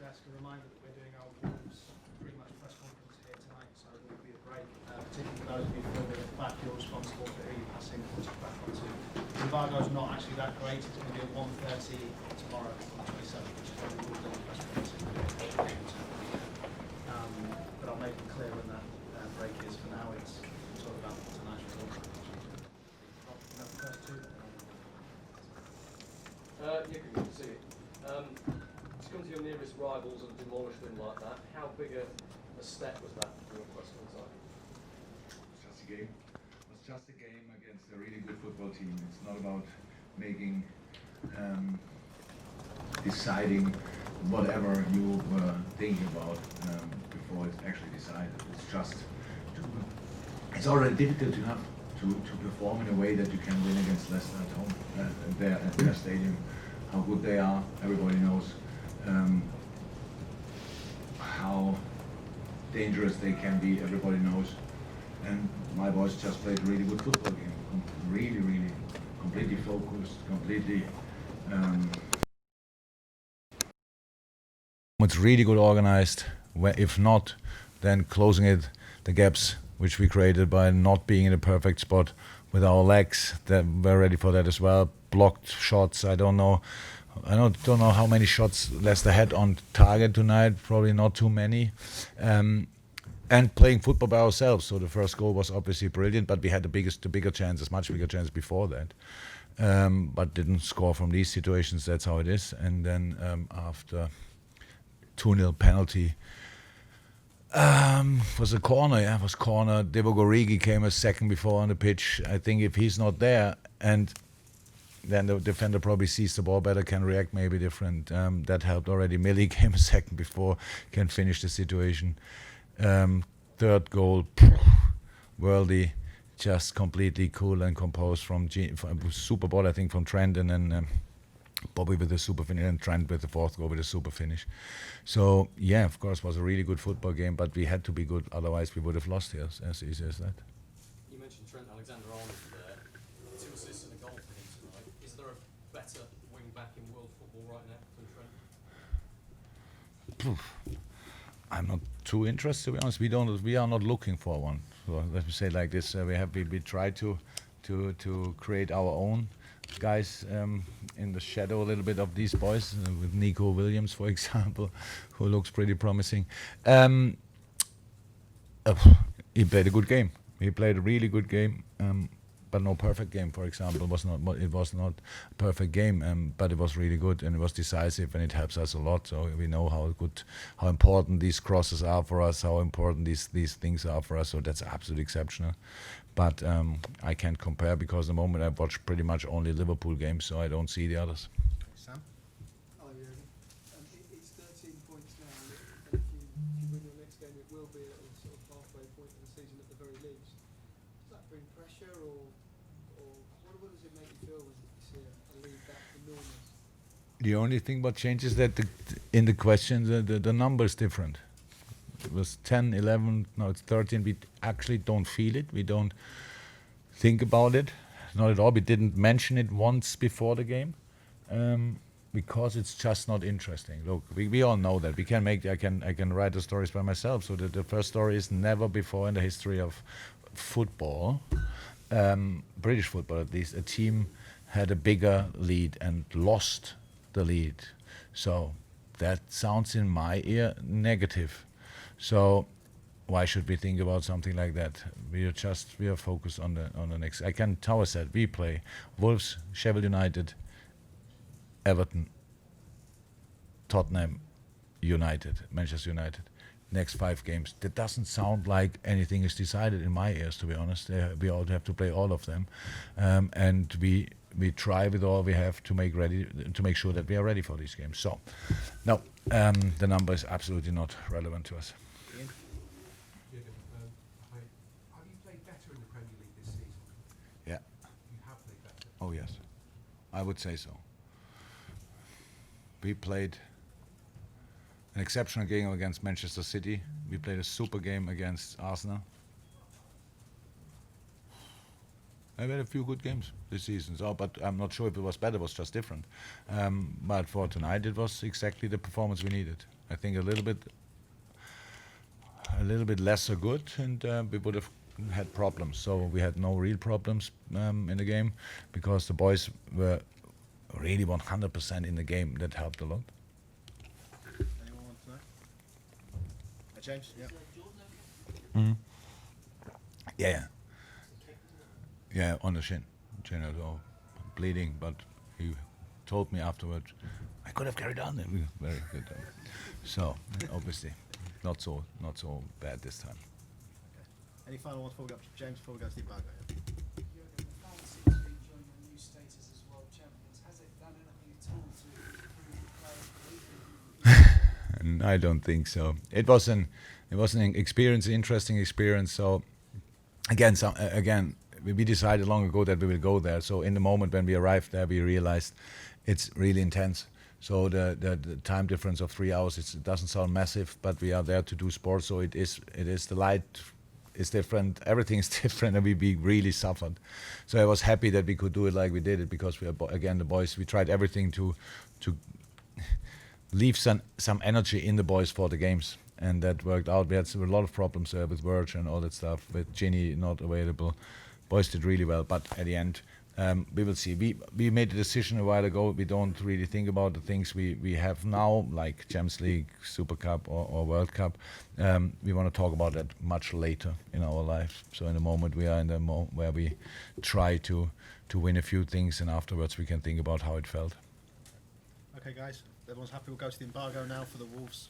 desk a reminder that we're doing our Wolves pre-match press conference here tonight, so there will be a break. Particularly for those of you further at the back, you're responsible for who you're passing back onto. The embargo's not actually that great. It's going to be at 1:30 tomorrow on the 27th, which is when we will do the press conference. But I'll make it clear when that break is. For now, it's all about tonight's result. The first two. Yeah, good to see you. To come to your nearest rivals and demolish them like that, how big a step was that for your personal side? It's just a game. It's just a game against a really good football team. It's not about making, deciding whatever you were thinking about before it's actually decided. It's just, it's already difficult enough to perform in a way that you can win against Leicester at home, at their stadium. How good they are, everybody knows. How dangerous they can be, everybody knows. And my boys just played a really good football game. Really, completely focused, completely. It's really good organized. If not, then closing it, the gaps which we created by not being in a perfect spot with our legs, that we're ready for that as well. Blocked shots, I don't know how many shots Leicester had on target tonight, probably not too many. And playing football by ourselves, so the first goal was obviously brilliant, but we had the bigger chances, much bigger chances before that. But didn't score from these situations, that's how it is. And then after 2-0 penalty, was a corner, yeah, it was corner. Divock Origi came a second before on the pitch. I think if he's not there, and then the defender probably sees the ball better, can react maybe different. That helped already. Millie came a second before, can finish the situation. Third goal, worldy, just completely cool and composed from super ball, I think, from Trent, and then Bobby with the super finish, and Trent with the fourth goal with a super finish. So yeah, of course, it was a really good football game, but we had to be good, otherwise we would have lost here, as easy as that. You mentioned Trent Alexander-Arnold there. 2 assists and a goal for him tonight. Is there a better wing back in world football right now than Trent? I'm not too interested, to be honest. We are not looking for one. So let me say it like this: we try to create our own guys in the shadow a little bit of these boys, with Nico Williams, for example, who looks pretty promising. He played a good game. He played a really good game, but no perfect game. For example, it was not a perfect game, but it was really good and it was decisive, and it helps us a lot. So we know how important these crosses are for us, how important these things are for us. So that's absolutely exceptional. But I can't compare, because at the moment I've watched pretty much only Liverpool games, so I don't see the others. Sam? Hello, Jurgen. It's 13 points now, and if you win your next game, it will be at a sort of halfway point of the season at the very least. Does that bring pressure, or what does it make you feel when you see a lead that enormous? The only thing what changes that in the question, the number is different. It was 10, 11, now it's 13. We actually don't feel it. We don't think about it. Not at all. We didn't mention it once before the game, because it's just not interesting. Look, we all know that. I can write the stories by myself. So the first story is never before in the history of football, British football at least, a team had a bigger lead and lost the lead. So that sounds in my ear negative. So why should we think about something like that? We are focused on the next. Tower said we play Wolves, Sheffield United, Everton, Tottenham, Manchester United. Next 5 games. That doesn't sound like anything is decided in my ears, to be honest. We all have to play all of them, and we try with all we have to make sure that we are ready for these games. So, no, the number is absolutely not relevant to us. Have you played better in the Premier League this season? Yeah. You have played better? Oh yes, I would say so. We played an exceptional game against Manchester City. We played a super game against Arsenal. I've had a few good games this season, so, but I'm not sure if it was better. It was just different. But for tonight, it was exactly the performance we needed. I think a little bit lesser good, and we would have had problems. So we had no real problems in the game because the boys were really 100% in the game. That helped a lot. Anyone want to know? James? Yeah. Mm. Yeah. Yeah, on the shin. So bleeding, but he told me afterwards, I could have carried on. Very good. So obviously, not so bad this time. Okay. Any final ones before we go up to James, before we go to the embargo? Jurgen, the fans seem to be enjoying your new status as world champions. Has it done anything at all to improve the players' belief in you? And I don't think so. It was an experience, interesting experience. So again, we decided long ago that we will go there. So in the moment when we arrived there, we realized it's really intense. So the time difference of 3 hours, it doesn't sound massive, but we are there to do sports. So it is the light is different, everything is different, and we really suffered. So I was happy that we could do it like we did it, because we are again the boys. We tried everything to leave some energy in the boys for the games, and that worked out. We had a lot of problems with Verge and all that stuff, with Ginny not available. Boys did really well, but at the end, we will see. We made a decision a while ago. We don't really think about the things we have now, like Champions League, Super Cup, or World Cup. We want to talk about that much later in our life. So in the moment, we are in the where we try to win a few things, and afterwards we can think about how it felt. Okay, guys. Everyone's happy. We'll go to the embargo now for the Wolves.